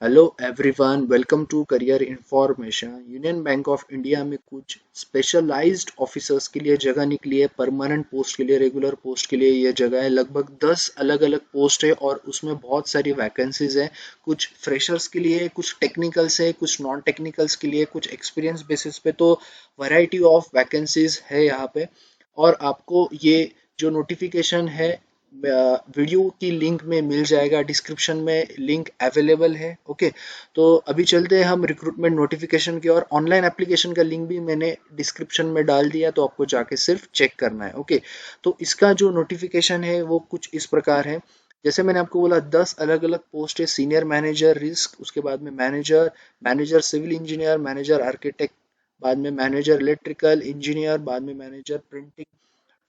Hello everyone, welcome to career information. Union bank of India में कुछ specialised officers के लिए जगह निकली है। परमानेंट पोस्ट के लिए, रेगुलर पोस्ट के लिए ये जगह है। लगभग 10 अलग अलग पोस्ट है और उसमें बहुत सारी वैकेंसीज है। कुछ फ्रेशर्स के लिए, कुछ टेक्निकल्स है, कुछ नॉन टेक्निकल्स के लिए, कुछ एक्सपीरियंस बेसिस पे। तो वैरायटी ऑफ वैकेंसीज है यहाँ पे। और आपको ये जो नोटिफिकेशन है वीडियो की लिंक में मिल जाएगा, डिस्क्रिप्शन में लिंक अवेलेबल है। ओके, तो अभी चलते हैं हम रिक्रूटमेंट नोटिफिकेशन की। और ऑनलाइन एप्लीकेशन का लिंक भी मैंने डिस्क्रिप्शन में डाल दिया, तो आपको जाके सिर्फ चेक करना है। ओके, तो इसका जो नोटिफिकेशन है वो कुछ इस प्रकार है। जैसे मैंने आपको बोला, 10 अलग अलग पोस्ट है। सीनियर मैनेजर रिस्क, उसके बाद में manager, manager civil engineer, manager architect, बाद में मैनेजर इलेक्ट्रिकल इंजीनियर, बाद में मैनेजर प्रिंटिंग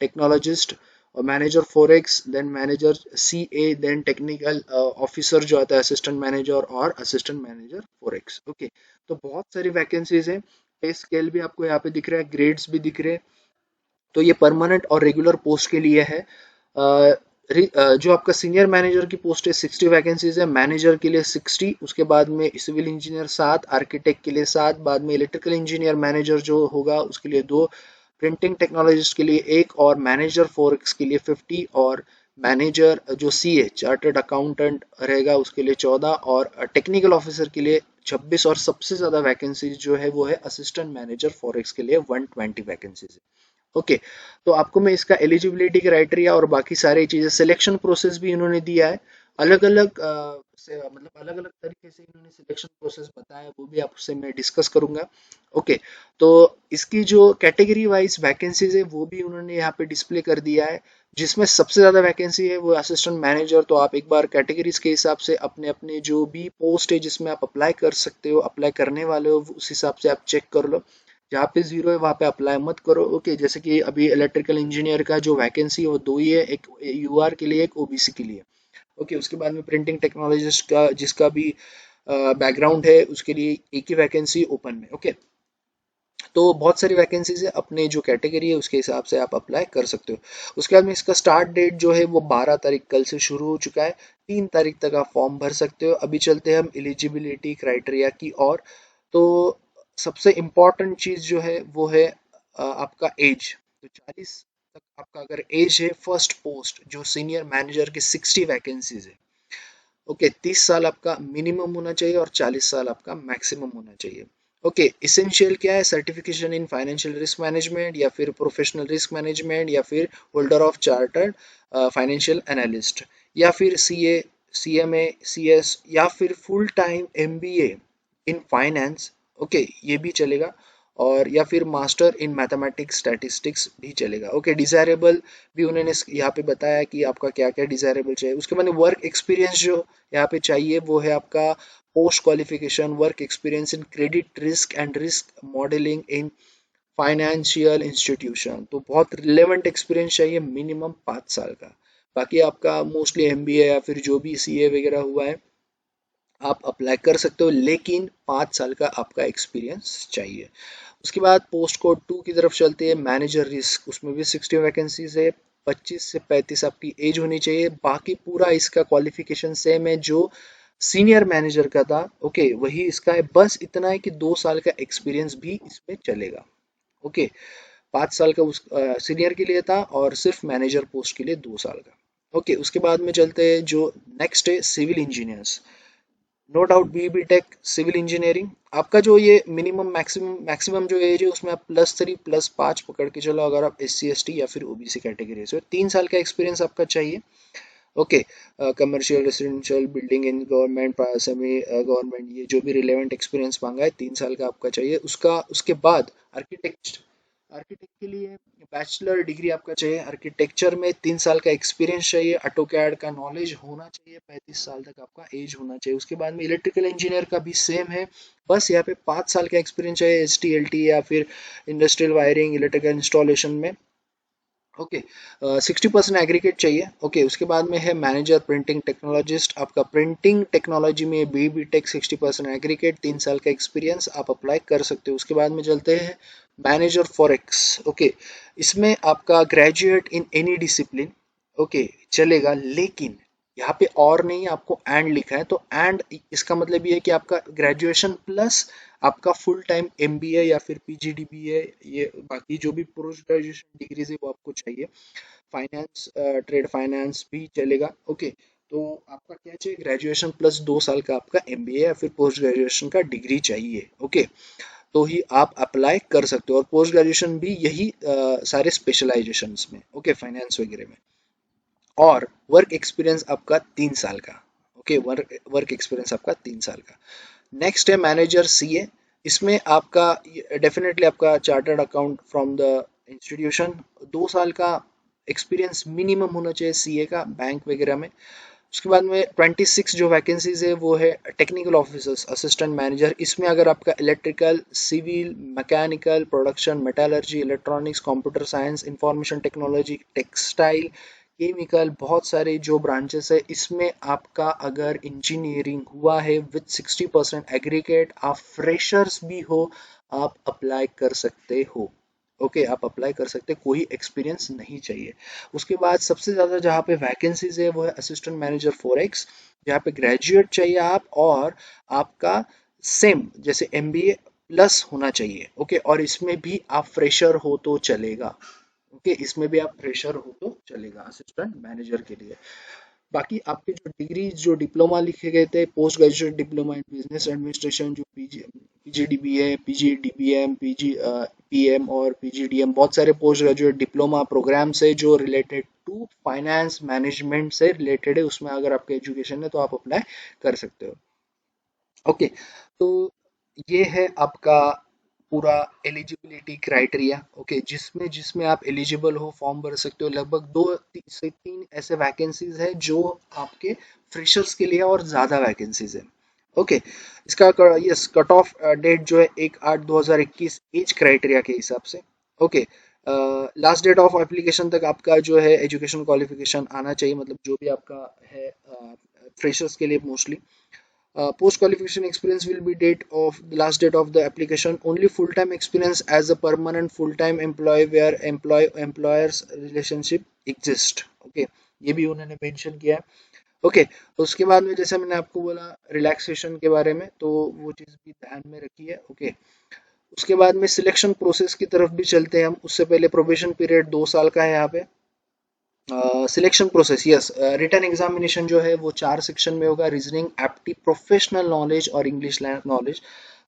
टेक्नोलॉजिस्ट, और manager forex, then manager CA, then technical officer जो आता है असिस्टेंट मैनेजर, और असिस्टेंट मैनेजर फॉरेक्स। ओके, तो बहुत सारी वैकेंसीज है। पे स्केल भी आपको यहाँ पे दिख रहा है, ग्रेड्स भी दिख रहे हैं। तो ये परमानेंट और रेगुलर पोस्ट के लिए है। जो आपका सीनियर मैनेजर की पोस्ट है, 60 वैकेंसीज है। मैनेजर के लिए 60, उसके बाद में सिविल इंजीनियर 7, आर्किटेक्ट के लिए 7, बाद में इलेक्ट्रिकल इंजीनियर मैनेजर जो होगा उसके लिए 2, प्रिंटिंग टेक्नोलॉजिस्ट के लिए 1, और मैनेजर फॉरेक्स के लिए 50, और मैनेजर जो सीए चार्टर्ड अकाउंटेंट रहेगा उसके लिए 14, और टेक्निकल ऑफिसर के लिए 26। और सबसे ज़्यादा वैकेंसीज जो है वो है असिस्टेंट मैनेजर फॉरेक्स के लिए, 120 वैकेंसीज है। ओके, तो आपको मैं इसका एलिजिबिलिटी क्राइटेरिया और बाकी सारी चीजें, सिलेक्शन प्रोसेस भी इन्होंने दिया है। अलग अलग से मतलब अलग अलग तरीके से इन्होंने सिलेक्शन प्रोसेस बताया, वो भी आपसे मैं डिस्कस करूंगा। ओके, तो इसकी जो कैटेगरी वाइज वैकेंसीज है वो भी उन्होंने यहाँ पे डिस्प्ले कर दिया है। जिसमें सबसे ज्यादा वैकेंसी है वो असिस्टेंट मैनेजर। तो आप एक बार कैटेगरीज के हिसाब से अपने अपने जो भी पोस्ट है जिसमें आप अप्लाई कर सकते हो, अप्लाई करने वाले हो, उस हिसाब से आप चेक कर लो। जहाँ पे जीरो है वहाँ पे अप्लाई मत करो। ओके, जैसे कि अभी इलेक्ट्रिकल इंजीनियर का जो वैकेंसी है वो दो ही है, एक यूआर के लिए, एक ओबीसी के लिए। ओके, उसके बाद में प्रिंटिंग टेक्नोलॉजिस्ट का जिसका भी बैकग्राउंड है उसके लिए एक ही वैकेंसी ओपन में। ओके, तो बहुत सारी वैकेंसीज है, अपने जो कैटेगरी है उसके हिसाब से आप अप्लाई कर सकते हो। उसके बाद में इसका स्टार्ट डेट जो है वो 12 तारीख कल से शुरू हो चुका है। 3 तारीख तक आप फॉर्म भर सकते हो। अभी चलते हैं हम एलिजिबिलिटी क्राइटेरिया की और। तो सबसे इम्पोर्टेंट चीज जो है वो है आपका एज। तो 40 तक आपका अगर एज है, फर्स्ट पोस्ट जो सीनियर मैनेजर की 60 वैकेंसीज है। ओके, 30 साल आपका मिनिमम होना चाहिए और 40 साल आपका मैक्सिमम होना चाहिए। ओके, इसेंशियल क्या है? Certification in financial risk management, या फिर प्रोफेशनल रिस्क मैनेजमेंट, या फिर holder of chartered financial analyst, या फिर सीए, सीएमए, सीएस, या फिर full time MBA in finance. Okay, ये भी चलेगा। और या फिर मास्टर इन मैथमेटिक्स स्टैटिस्टिक्स भी चलेगा। ओके, डिजायरेबल भी उन्होंने यहाँ पे बताया कि आपका क्या क्या डिजायरेबल चाहिए। उसके बाद वर्क एक्सपीरियंस जो यहाँ पे चाहिए वो है आपका post qualification work experience in credit risk and risk modelling in financial institution. तो बहुत रिलेवेंट एक्सपीरियंस चाहिए, मिनिमम 5 साल का। बाकी आपका मोस्टली एमबीए या फिर जो भी सीए वगैरह हुआ है आप अप्लाई कर सकते हो, लेकिन 5 साल का आपका एक्सपीरियंस चाहिए। उसके बाद पोस्ट कोड 2 की तरफ चलते हैं, मैनेजर रिस्क। उसमें भी 60 वैकेंसीज है। 25 से 35 आपकी एज होनी चाहिए। बाकी पूरा इसका क्वालिफिकेशन सेम है जो सीनियर मैनेजर का था। ओके, वही इसका है, बस इतना है कि 2 साल का एक्सपीरियंस भी इसमें चलेगा। ओके, 5 साल का उस सीनियर के लिए था और सिर्फ मैनेजर पोस्ट के लिए 2 साल का। ओके, उसके बाद में चलते हैं जो नेक्स्ट है civil engineers. No doubt B Tech civil engineering. आपका जो ये मिनिमम मैक्सिमम मैक्सिमम जो एज है उसमें आप +3 +5 पकड़ के चलो, अगर आप SC ST या फिर ओबीसी कैटेगरी से हो। 3 साल का एक्सपीरियंस आपका चाहिए। Okay, commercial residential building in government semi government, ये जो भी रिलेवेंट एक्सपीरियंस मांगा है 3 साल का आपका चाहिए। उसका उसके बाद आर्किटेक्ट, आर्किटेक्ट के लिए बैचलर डिग्री आपका चाहिए। आर्किटेक्चर में 3 साल का एक्सपीरियंस चाहिए। ऑटोकैड का नॉलेज होना चाहिए। 35 साल तक आपका एज होना चाहिए। उसके बाद में इलेक्ट्रिकल इंजीनियर का भी सेम है, बस यहाँ पे 5 साल का एक्सपीरियंस चाहिए। ST LT या फिर इंडस्ट्रियल वायरिंग, इलेक्ट्रिकल इंस्टॉलेशन में। ओके, 60% एग्रीगेट चाहिए। ओके, उसके बाद में है मैनेजर प्रिंटिंग टेक्नोलॉजिस्ट। आपका प्रिंटिंग टेक्नोलॉजी में बी टेक 60% एग्रीगेट, 3 साल का एक्सपीरियंस आप अप्लाई कर सकते हो। उसके बाद में चलते हैं मैनेजर फॉरेक्स। ओके, इसमें आपका graduate in any discipline okay चलेगा, लेकिन यहाँ पे और नहीं, आपको एंड लिखा है, तो एंड इसका मतलब ये है कि आपका ग्रेजुएशन प्लस आपका फुल टाइम एमबीए या फिर पीजीडीबीए, ये बाकी जो भी पोस्ट ग्रेजुएशन डिग्रीज है वो आपको चाहिए। फाइनेंस, ट्रेड फाइनेंस भी चलेगा। ओके, तो आपका क्या चाहिए, ग्रेजुएशन प्लस 2 साल का आपका एमबीए या फिर पोस्ट ग्रेजुएशन का डिग्री चाहिए। ओके, तो ही आप अप्लाई कर सकते हो, और पोस्ट ग्रेजुएशन भी यही सारे स्पेशलाइजेशंस में, ओके, फाइनेंस वगैरह में। और वर्क एक्सपीरियंस आपका 3 साल का। ओके, वर्क एक्सपीरियंस आपका 3 साल का। नेक्स्ट है मैनेजर सीए। इसमें आपका डेफिनेटली आपका chartered account from the institution, 2 साल का एक्सपीरियंस मिनिमम होना चाहिए सीए का, बैंक वगैरह में। उसके बाद में 26 जो वैकेंसीज है वो है टेक्निकल ऑफिसर्स, असिस्टेंट मैनेजर। इसमें अगर आपका electrical, civil, mechanical, production, metallurgy, electronics, computer science, information technology, textile, chemical, बहुत सारे जो ब्रांचेस है, इसमें आपका अगर इंजीनियरिंग हुआ है विथ 60% एग्रीगेट, आप फ्रेशर्स भी हो, आप अप्लाई कर सकते हो। ओके, आप अप्लाई कर सकते हैं, कोई एक्सपीरियंस नहीं चाहिए। उसके बाद सबसे ज़्यादा जहाँ पे वैकेंसीज है वो है असिस्टेंट मैनेजर फॉरेक्स, जहाँ पे ग्रेजुएट चाहिए आप, और आपका सेम जैसे एमबीए प्लस होना चाहिए। ओके, और इसमें भी आप फ्रेशर हो तो चलेगा। ओके, इसमें भी आप फ्रेशर हो तो चलेगा असिस्टेंट मैनेजर के लिए। बाकी आपके जो डिग्री, जो डिप्लोमा लिखे गए थे, post graduate diploma in business administration, जो पीजीडीबीए, पीजीडीबीएम, पीएम और पीजीडीएम, बहुत सारे पोस्ट ग्रेजुएट डिप्लोमा प्रोग्राम से जो रिलेटेड टू फाइनेंस मैनेजमेंट से रिलेटेड है, उसमें अगर आपका एजुकेशन है तो आप अप्लाई कर सकते हो। ओके, तो ये है आपका पूरा एलिजिबिलिटी क्राइटेरिया। ओके, जिसमें जिसमें आप एलिजिबल हो फॉर्म भर सकते हो। लगभग 2 से 3 ऐसे वैकेंसीज है जो आपके फ्रेशर्स के लिए, और ज़्यादा वैकेंसीज है। ओके, इसका यस कट ऑफ डेट जो है 1/8/2021 एज क्राइटेरिया के हिसाब से। Okay, last date of application तक आपका जो है एजुकेशन क्वालिफिकेशन आना चाहिए, मतलब जो भी आपका है फ्रेशर्स के लिए mostly. Post qualification experience will be date of the last date of the application. Only full time experience as a permanent full time employee where employers relationship exist. Okay, ये भी उन्होंने मेंशन किया है। Okay, तो उसके बाद में जैसे मैंने आपको बोला रिलैक्सेशन के बारे में, तो वो चीज़ भी ध्यान में रखिए। ओके, उसके बाद में सिलेक्शन प्रोसेस की तरफ भी चलते हैं हम। उससे पहले प्रोबेशन पीरियड 2 साल का है यहाँ पे। Selection process, yes, written examination जो है वो 4 सेक्शन में होगा, रीजनिंग, एप्टी, प्रोफेशनल नॉलेज और इंग्लिश नॉलेज।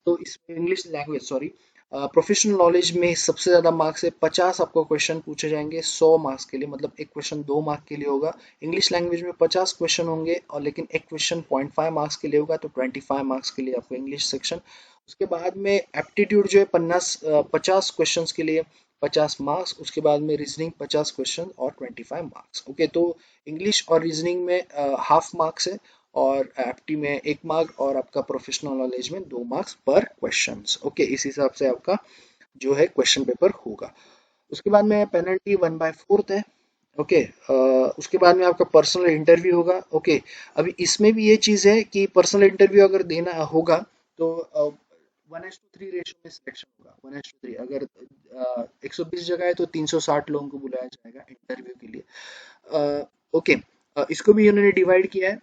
तो इसमें English language, sorry, professional knowledge में सबसे ज़्यादा मार्क्स है, 50 आपको क्वेश्चन पूछे जाएंगे 100 मार्क्स के लिए, मतलब एक क्वेश्चन 2 मार्क के लिए होगा। इंग्लिश लैंग्वेज में 50 क्वेश्चन होंगे, और लेकिन एक क्वेश्चन 0.5 मार्क्स के लिए होगा, तो 25 मार्क्स के लिए आपको इंग्लिश सेक्शन। उसके बाद में एप्टीट्यूड जो है 50 क्वेश्चन के लिए 50 मार्क्स। उसके बाद में रीजनिंग 50 क्वेश्चन और 25 मार्क्स। ओके, तो इंग्लिश और रीजनिंग में हाफ मार्क्स है, और एप्टी में 1 मार्क, और आपका प्रोफेशनल नॉलेज में 2 मार्क्स पर क्वेश्चन। ओके, इस हिसाब से आपका जो है क्वेश्चन पेपर होगा। उसके बाद में पेनल्टी 1/4 है। ओके, उसके बाद में आपका पर्सनल इंटरव्यू होगा। ओके, अभी इसमें भी ये चीज़ है कि पर्सनल इंटरव्यू अगर देना होगा तो 1:3 रेशो में सिलेक्शन होगा। 1:3, अगर 120 जगह है तो 360 लोगों को बुलाया जाएगा इंटरव्यू के लिए। ओके, इसको भी उन्होंने डिवाइड किया है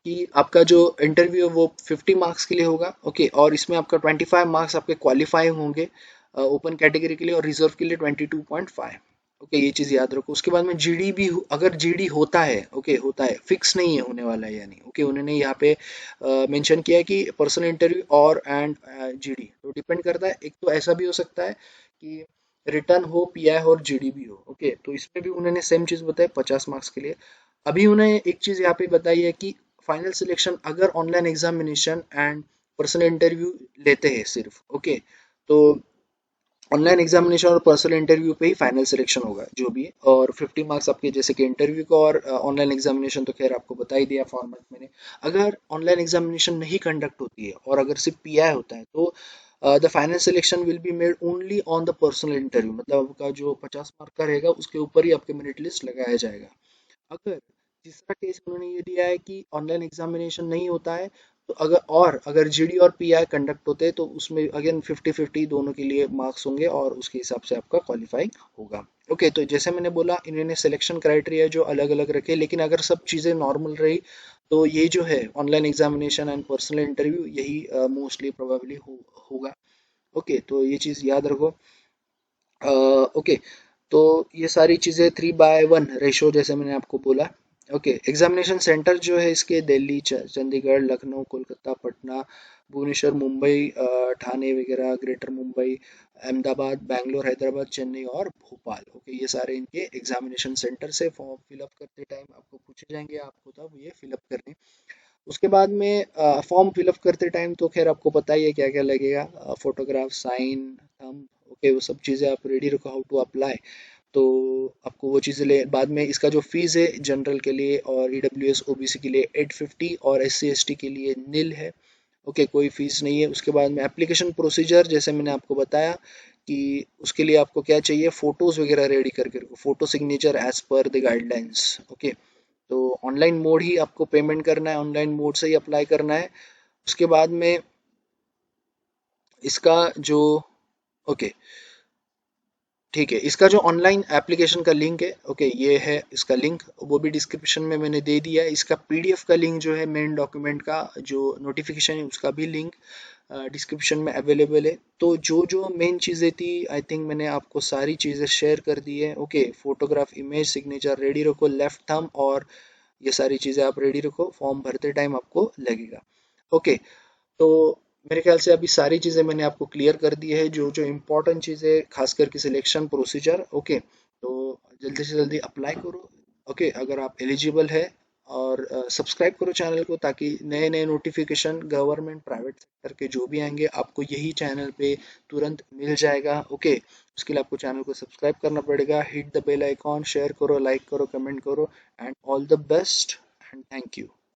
कि आपका जो इंटरव्यू है वो 50 मार्क्स के लिए होगा। ओके, और इसमें आपका 25 मार्क्स आपके क्वालिफाई होंगे ओपन कैटेगरी के लिए, और रिजर्व के लिए 22.5। ओके, ये चीज़ याद रखो। उसके बाद में जीडी भी, अगर जीडी होता है, ओके होता है, फिक्स नहीं है होने वाला है या नहीं। ओके, उन्होंने यहाँ पे मेंशन किया है कि पर्सनल इंटरव्यू और एंड जीडी, तो डिपेंड करता है। एक तो ऐसा भी हो सकता है कि रिटर्न हो, पीआई हो और जीडी भी हो। ओके, तो इसमें भी उन्होंने सेम चीज़ बताई 50 मार्क्स के लिए। अभी उन्हें एक चीज़ यहाँ पे बताई है कि फाइनल सिलेक्शन अगर online examination and personal interview लेते हैं सिर्फ, ओके, तो ऑनलाइन एग्जामिनेशन और पर्सनल इंटरव्यू पे ही फाइनल सिलेक्शन होगा जो भी है। और 50 मार्क्स आपके जैसे कि इंटरव्यू को, और ऑनलाइन एग्जामिनेशन तो खैर आपको बता ही दिया फॉर्मेट मैंने। अगर ऑनलाइन एग्जामिनेशन नहीं कंडक्ट होती है और अगर सिर्फ पीआई होता है, तो the final selection will be made only on the personal interview, मतलब आपका जो 50 मार्क का रहेगा उसके ऊपर ही आपके मेरिट लिस्ट लगाया जाएगा। अगर तीसरा केस उन्होंने ये दिया है कि ऑनलाइन एग्जामिनेशन नहीं होता है, तो अगर जीडी और पीआई कंडक्ट होते तो उसमें अगेन 50-50 दोनों के लिए मार्क्स होंगे और उसके हिसाब से आपका क्वालिफाइंग होगा। ओके, तो जैसे मैंने बोला इन्होंने सिलेक्शन क्राइटेरिया जो अलग अलग रखे, लेकिन अगर सब चीज़ें नॉर्मल रही तो ये जो है online examination and personal interview यही मोस्टली प्रोबेबली होगा। ओके, तो ये चीज़ याद रखो। ओके, तो ये सारी चीज़ें 3/1 रेशो जैसे मैंने आपको बोला। ओके, एग्जामिनेशन सेंटर जो है इसके दिल्ली, चंडीगढ़, लखनऊ, कोलकाता, पटना, भुवनेश्वर, मुंबई, ठाणे वगैरह, ग्रेटर मुंबई, अहमदाबाद, बैंगलोर, हैदराबाद, चेन्नई और भोपाल। ओके, ये सारे इनके एग्जामिनेशन सेंटर से फॉर्म फिलअप करते टाइम आपको पूछे जाएंगे, आपको तब ये फिलअप करने। उसके बाद में फॉर्म फिलअप करते टाइम तो खैर आपको पता ही है क्या क्या लगेगा, फोटोग्राफ, साइन, थंब। ओके, वो सब चीज़ें आप रेडी रखो, हाउ टू अप्लाई। तो आपको वो चीज़ें ले बाद में इसका जो फीस है जनरल के लिए और ईडब्ल्यूएस ओबीसी के लिए 850 और एससी एसटी के लिए नील है। ओके, कोई फीस नहीं है। उसके बाद में एप्लीकेशन प्रोसीजर जैसे मैंने आपको बताया कि उसके लिए आपको क्या चाहिए, फोटोज वगैरह रेडी करके रखो, photo signature as per the guidelines. Okay, तो ऑनलाइन मोड ही आपको पेमेंट करना है, ऑनलाइन मोड से ही अप्लाई करना है। उसके बाद में इसका जो ओके ठीक है, इसका जो ऑनलाइन एप्लीकेशन का लिंक है, ओके ये है इसका लिंक, वो भी डिस्क्रिप्शन में मैंने दे दिया है। इसका पीडीएफ का लिंक जो है मेन डॉक्यूमेंट का जो नोटिफिकेशन है उसका भी लिंक डिस्क्रिप्शन में अवेलेबल है। तो जो जो मेन चीज़ें थी आई थिंक मैंने आपको सारी चीज़ें शेयर कर दी है। Okay, photograph, image, signature ready रखो, लेफ्ट थंब, और ये सारी चीज़ें आप रेडी रखो, फॉर्म भरते टाइम आपको लगेगा। ओके, तो मेरे ख्याल से अभी सारी चीज़ें मैंने आपको क्लियर कर दी है, जो जो इम्पोर्टेंट चीज़ें खास करके सिलेक्शन प्रोसीजर। ओके, तो जल्दी से जल्दी अप्लाई करो। ओके, अगर आप एलिजिबल है, और सब्सक्राइब करो चैनल को ताकि नए नए नोटिफिकेशन गवर्नमेंट प्राइवेट सेक्टर के जो भी आएंगे आपको यही चैनल पे तुरंत मिल जाएगा। ओके, उसके लिए आपको चैनल को सब्सक्राइब करना पड़ेगा, hit the bell icon, share करो, लाइक करो, कमेंट करो, and all the best and thank you.